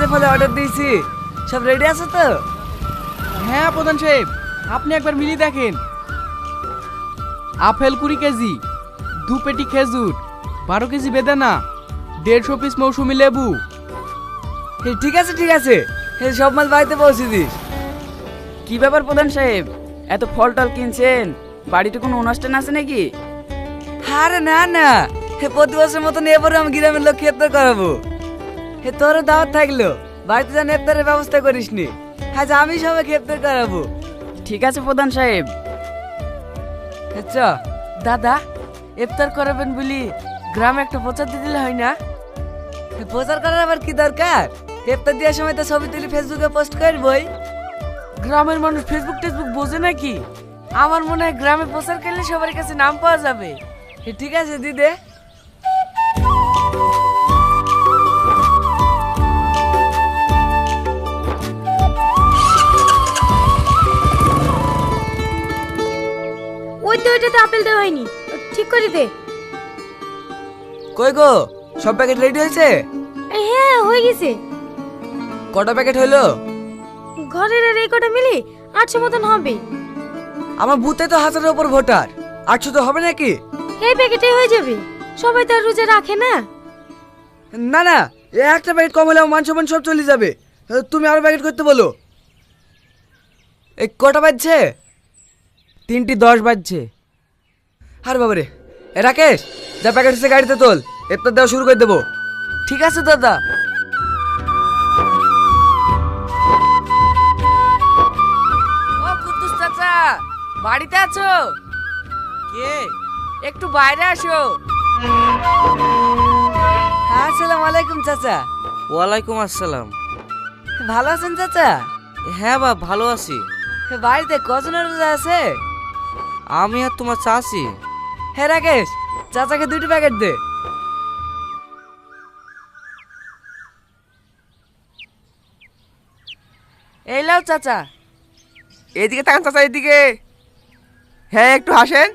যে ফলে অর্ডার দিয়েছি সব রেডি আছে তো? হ্যাঁ প্রধান সাহেব, আপনি একবার মিলিয়ে দেখেন। আপেল 20 কেজি, 2 পেটি খেজুর, 12 কেজি বেদানা, 150 পিস মৌসুমী লেবু। ঠিক আছে ঠিক আছে, সব মাল বাড়িতে পৌঁছে দিস। কি ব্যাপার প্রধান সাহেব, এত ফল টল কিনছেন? বাড়িতে কোনো অনুষ্ঠান আছে নাকি? আরে না না, প্রতি বছর মতন এবারে আমি গ্রামের লোক ইফতার করাবো। তোর দাওয়াত থাকলো, বাড়িতে যেন ইফতারের ব্যবস্থা করিস নি। আজ আমি সবাইকে ইফতার করাবো। ঠিক আছে প্রধান সাহেব। আচ্ছা দাদা, ইফতার করাবেন বলি গ্রামে একটা প্রচার দিয়ে দিলে হয় না? প্রচার করার আবার কি দরকার? ইফতার দেওয়ার সময় তো ছবি তুলি ফেসবুকে পোস্ট করবই। গ্রামের মানুষ ফেসবুক টেসবুক বোঝে নাকি? আমার মনে হয় গ্রামে প্রচার করলে সবার কাছে নাম পাওয়া যাবে। ঠিক আছে দিদে। ওইটাতে আপেল দেওয়া হয়নি, ঠিক করে দে। কই গো, সব প্যাকেট রেডি হয়েছে? হ্যাঁ হয়ে গেছে। কটা প্যাকেট হলো? ঘরের আর এই কটা মিলি 800 মতন হবে। আমার বুথে তো 1000-এর উপর ভোটার, 800 তো হবে নাকি? এই প্যাকেটে হয়ে যাবে, সবাই তো আর রোজা রাখে না। না না, একটা প্যাকেট কম হলে মান সম্মান সব চলে যাবে। তুমি আরো প্যাকেট করতে বলো। এই কটা বাজছে? 3:10 বাজছে। আর বাবারে, রাকেশ যা প্যাকেট হচ্ছে গাড়িতে তোল, ইফতার দেওয়া শুরু করে দেবো। ঠিক আছে দাদা। ও কুদ্দুস চাচা, বাড়িতে আছো? কে? একটু বাইরে আসো। আসসালামু আলাইকুম চাচা। ওয়ালাইকুম আসসালাম। ভালো আছেন চাচা? হ্যাঁ বাপ, ভালো আছি। বাড়িতে কজনের রোজা আছে? আমি আর তোমার চাচি। হ্যাঁ রাকেশ, চাচাকে 2টি প্যাকেট দে। এই লাও চাচা। এদিকে তাকান চাচা, এদিকে। হ্যাঁ একটু হাসেন।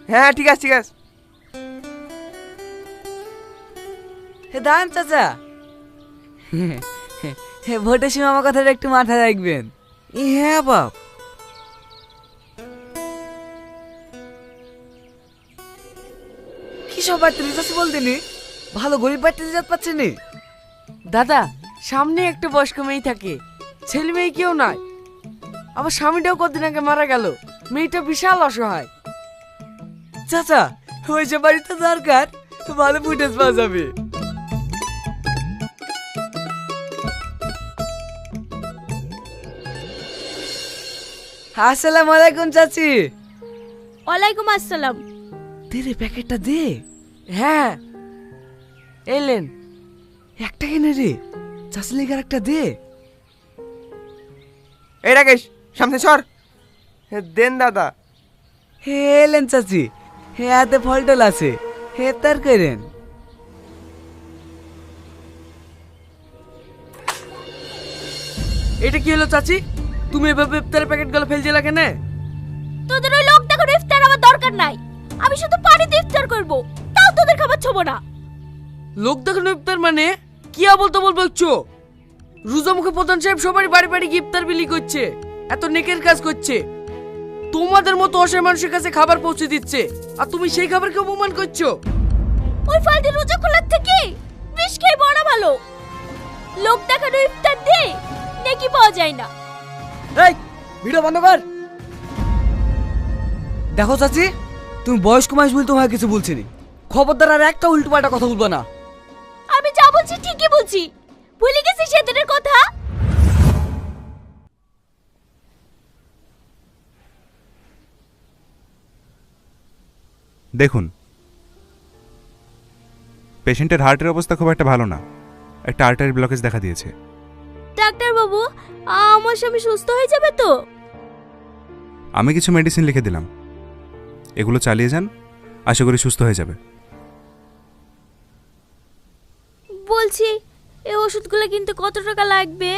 হ্যাঁ ঠিক আছে ঠিক আছে। দাঁড়ান চাচা। ভোটের সময় আমার কথাটা একটু মাথায় রাখবেন। হ্যাঁ বাপ। কি সব বাড়িতে রিচার্জ বলতেনি? ভালো গরিব বাড়িতে রিচার্জ পাচ্ছেনি? দাদা, সামনে একটা বয়স্ক মেয়ে থাকে, ছেলে মেয়ে কেউ নাই। আবার স্বামীটাও কদিন আগে মারা গেল, মেয়েটা বিশাল অসহায়। চাচা, ওই যে বাড়িতে দরকার, ভালো ফুটেজ পাওয়া যাবে। আসসালামু আলাইকুম চাচি। ওয়ালাইকুম আসসালাম। দে রে প্যাকেটটা দে। হ্যাঁ এলেন। একটা কিনে রে, চাচি লেগে একটা দে। এই রাকেশ, সামনে সর। দেন দাদা। হে এলেন চাচি, হে হাতে ফল টল আছে, হে তার করেন। এটা কি হলো চাচি? তুমি এভাবে ইফতারের প্যাকেট গুলো ফেলছিলে কেন? তোদের ওই লোক দেখানো ইফতার আমার দরকার নাই, আমি শুধু পানিতে ইফতার করব, তাও তোদের খাবার ছোবো না। লোক দেখানো ইফতার মানে কি আবল তাবল বলছো? রোজা মুখে প্রধান সাহেব সবারই বাড়ি বাড়ি গিয়ে ইফতার বিলি করছে, এত নেকের কাজ করছে। তোমাদের মতো অসহায় মানুষের কাছে খাবার পৌঁছে দিচ্ছে, আর তুমি সেই খাবারকে অপমান করছো। ওই ফালতু রোজা খোলার থেকে বিষ খেয়ে বড় ভালো। লোক দেখানো ইফতার দে নেকি পাওয়া যায় না। এই ভিডিও বন্ধ কর। দেখো চাচি, তুমি বয়স্ক মানুষ বলে তোমাকে কিছু বলছি নি, খবরদার আর একটা উল্টো পাল্টা কথা বলবো না। আমি যা বলছি ঠিকই বলছি, ভুলে গেছি সেদিনের কথা। দেখুন, পেশেন্টের হার্টের অবস্থা খুব একটা ভালো না, একটা আর্টারি ব্লকেজ দেখা দিয়েছে। ডাক্তার বাবু, আমার স্বামী সুস্থ হয়ে যাবে তো? আমি কিছু মেডিসিন লিখে দিলাম, এগুলো চালিয়ে যান, আশা করি সুস্থ হয়ে যাবে। বলছি এই ওষুধগুলো কিনতে কত টাকা লাগবে?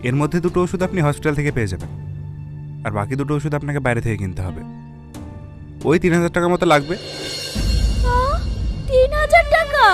এর মধ্যে 2টো ওষুধ আপনি হসপিটাল থেকে পেয়ে যাবেন, আর বাকি 2টো ওষুধ আপনাকে বাইরে থেকে কিনতে হবে। ওই 3000 টাকা মতো লাগবে। 3000 টাকা?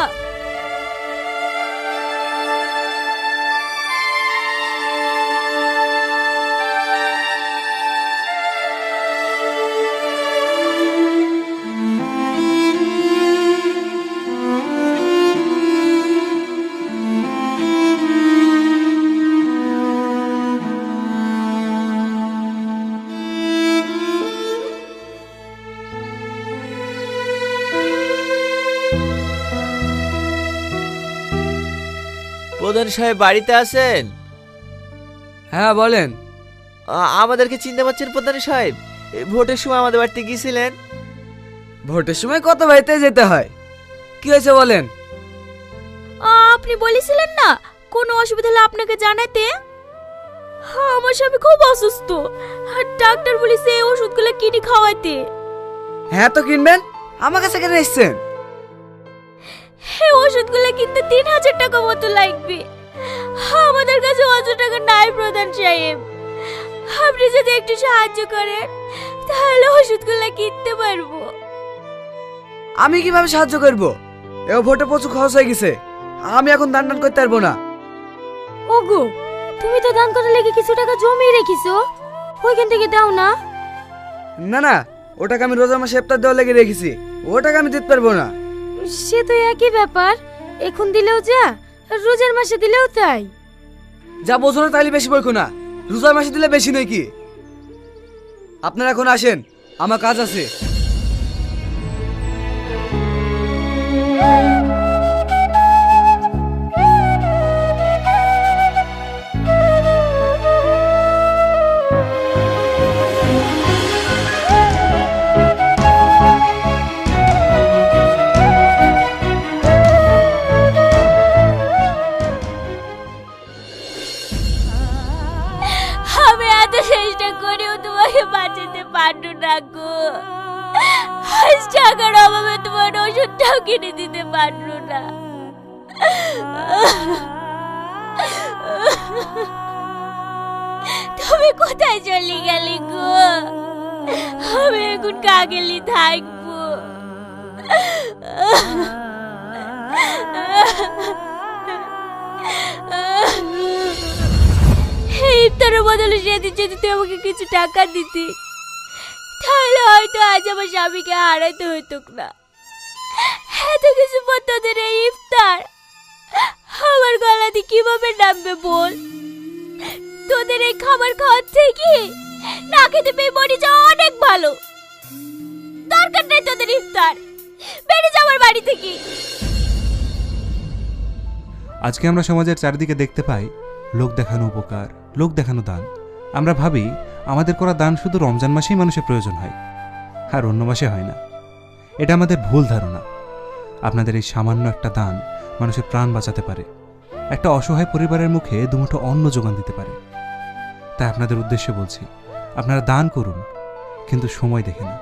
প্রধান সাহেব বাড়িতে আছেন? হ্যাঁ বলেন। আমাদেরকে চিনতে পারছেন প্রধান সাহেব? ভোটের সময় আমাদের বাড়িতে গিয়েছিলেন। ভোটের সময় কত বাড়িতে যেতে হয়, কি হয়েছে বলেন? আপনি বলেছিলেন না কোনো অসুবিধা হলে আপনাকে জানাতে। আমার স্বামী খুব অসুস্থ, আর ডাক্তার বলেছে এই ওষুধগুলো কিনে খাওয়াইতে। হ্যাঁ তো কিনবেন, আমার কাছে কেন এসছেন? এই ওষুধগুলো কিনতে 3000 টাকা মতো লাগবে। আমাদের কাছে অত টাকা নাই প্রধান সাহেব। আপনি যদি একটু সাহায্য করেন তাহলে ওষুধগুলো কিনতে পারবো। আমি কিভাবে সাহায্য করব? এও ভোটে প্রচুর খরচ হয়ে গেছে, আমি এখন দান দান করতে পারবো না। ওগো, তুমি তো দান করার লেগে কিছু টাকা জমিয়ে রেখেছো, ওইখান থেকে দাও না। না না, ওটাকে আমি রোজার মাসে ইফতার দেওয়ার লেগে রেখেছি, ওটাকে আমি দিতে পারবো না। সে তো একই ব্যাপার, এখন দিলেও যা আর রোজার মাসে দিলেও তাই। যা বোঝো না তাইলে বেশি বলছো না, রোজার মাসে দিলে বেশি নয় কি? আপনারা এখন আসেন, আমার কাজ আছে। আমি এত চেষ্টা করেও তোমাকে বাঁচাতে পারলো না গো। আজ টাকার অভাবে তোমার ওষুধটাও কিনে দিতে পারলো না। তুমি কোথায় চলে গেলে গো? আমি এখন কাগেলি থাকবো। ইফতারের বদলে সেদিন যদি তুই আমাকে কিছু টাকা দিতি তাহলে হয়তো আজ আমার স্বামীকে হারাইতে হইতো না। এত কিছু পর তোদের এই ইফতার আমার গলাতে কিভাবে নামবে বল? তোদের এই খাবার খাওয়ার থেকে না খেতে পেয়ে মরে যাওয়া অনেক ভালো। দরকার নেই তোদের ইফতার, বেরিয়ে যা আমার বাড়ি থেকে। আজকে আমরা সমাজের চারিদিকে দেখতে পাই লোক দেখানো উপকার, লোক দেখানো দান। আমরা ভাবি আমাদের করা দান শুধু রমজান মাসেই মানুষের প্রয়োজন হয়, আর অন্য মাসে হয় না। এটা আমাদের ভুল ধারণা। আপনাদের এই সামান্য একটা দান মানুষের প্রাণ বাঁচাতে পারে, একটা অসহায় পরিবারের মুখে দুমুঠো অন্ন যোগান দিতে পারে। তাই আপনাদের উদ্দেশ্যে বলছি, আপনারা দান করুন, কিন্তু সময় দেখে না।